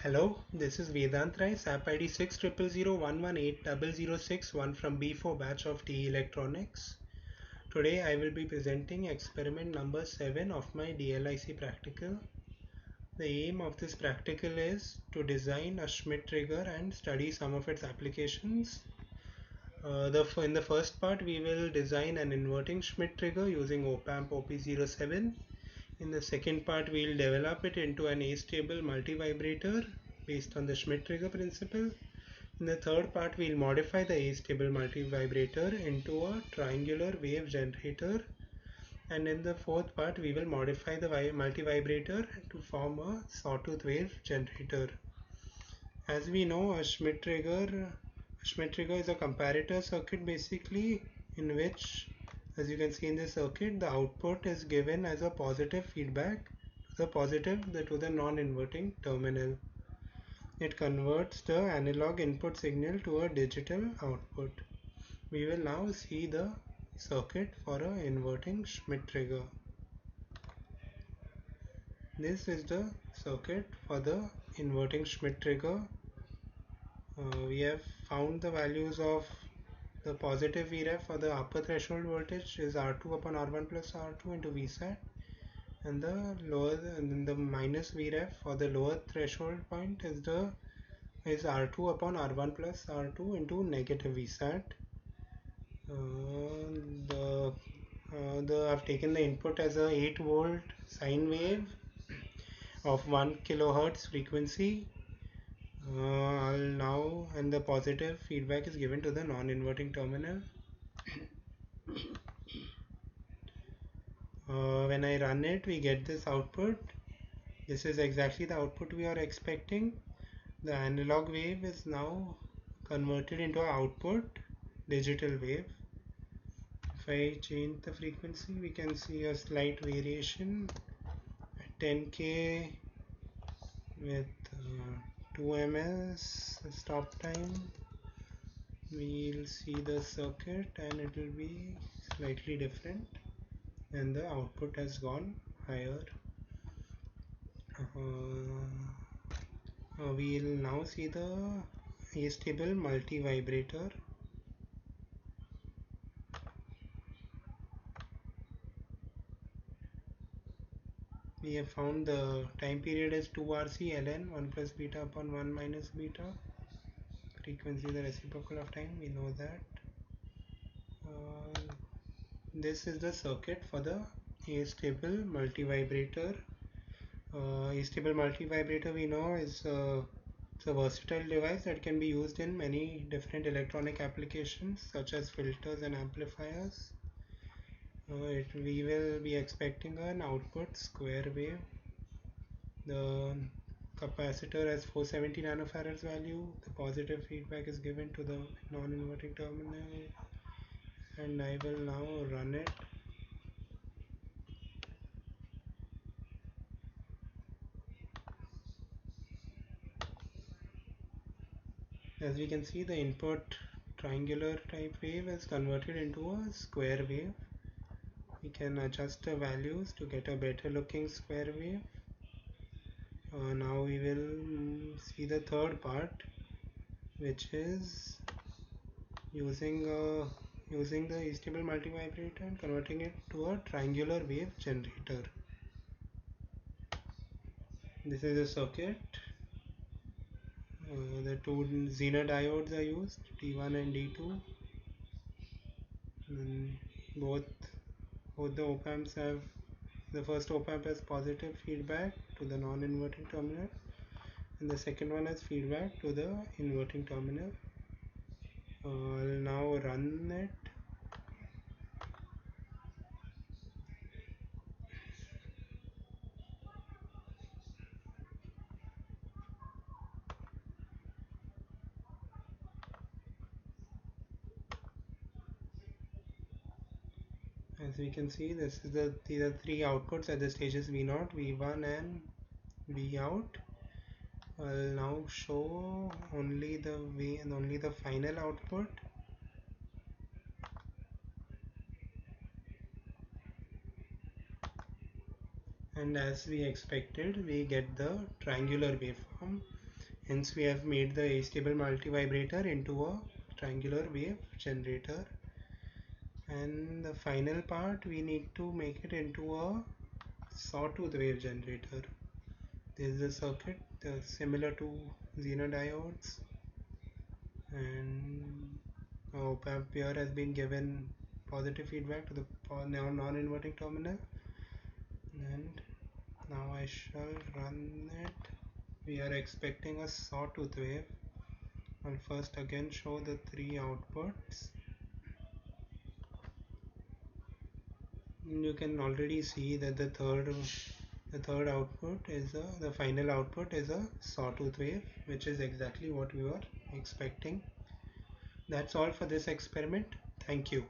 Hello, this is Vedant Rai, SAP ID 60001180061 from B4 batch of TE Electronics. Today I will be presenting experiment number 7 of my DLIC practical. The aim of this practical is to design a Schmitt trigger and study some of its applications. In the first part we will design an inverting Schmitt trigger using op-amp OP07. In the second part, we'll develop it into an astable multivibrator based on the Schmitt trigger principle. In the third part, we'll modify the astable multivibrator into a triangular wave generator. And in the fourth part, we will modify the multivibrator to form a sawtooth wave generator. As we know, a Schmitt trigger is a comparator circuit basically, in which, as you can see in this circuit, the output is given as a positive feedback to the non-inverting terminal. It converts the analog input signal to a digital output. We will now see the circuit for a inverting Schmitt trigger. This is the circuit for the inverting Schmitt trigger. We have found the values of the positive Vref for the upper threshold voltage is R2 upon R1 plus R2 into Vsat, and the minus Vref for the lower threshold point is R2 upon R1 plus R2 into negative Vsat. I've taken the input as a 8-volt sine wave of 1 kilohertz frequency. And the positive feedback is given to the non-inverting terminal. When I run it, we get this output. This is exactly the output we are expecting. The analog wave is now converted into an output digital wave. If I change the frequency, we can see a slight variation at 10K with 2 ms stop time. We'll see the circuit and it will be slightly different, and the output has gone higher. We'll now see the astable multivibrator. We have found the time period as 2RC ln 1 plus beta upon 1 minus beta. Frequency is the reciprocal of time, we know that. This is the circuit for the astable multivibrator. Astable multivibrator, we know, is it's a versatile device that can be used in many different electronic applications such as filters and amplifiers. We will be expecting an output square wave. The capacitor has 470 nanofarads value. The positive feedback is given to the non-inverting terminal, and I will now run it. As we can see, the input triangular type wave is converted into a square wave. We can adjust the values to get a better looking square wave. Now we will see the third part, which is using the astable multivibrator and converting it to a triangular wave generator. This is a circuit. The two Zener diodes are used, D1 and D2. And both the op-amps have, the first op-amp has positive feedback to the non-inverting terminal, and the second one has feedback to the inverting terminal. I'll now run it. As we can see, these are three outputs at the stages V0, V1 and V out. I'll now show only the V and only the final output. And as we expected, we get the triangular waveform. Hence we have made the astable multivibrator into a triangular wave generator, and the final part we need to make it into a sawtooth wave generator. This is a circuit similar to Zener diodes, and op amp here has been given positive feedback to the non-inverting terminal, and now I shall run it. We are expecting a sawtooth wave. I'll first again show the three outputs. You can already see that the third output is the final output is a sawtooth wave, which is exactly what we were expecting. That's all for this experiment. Thank you.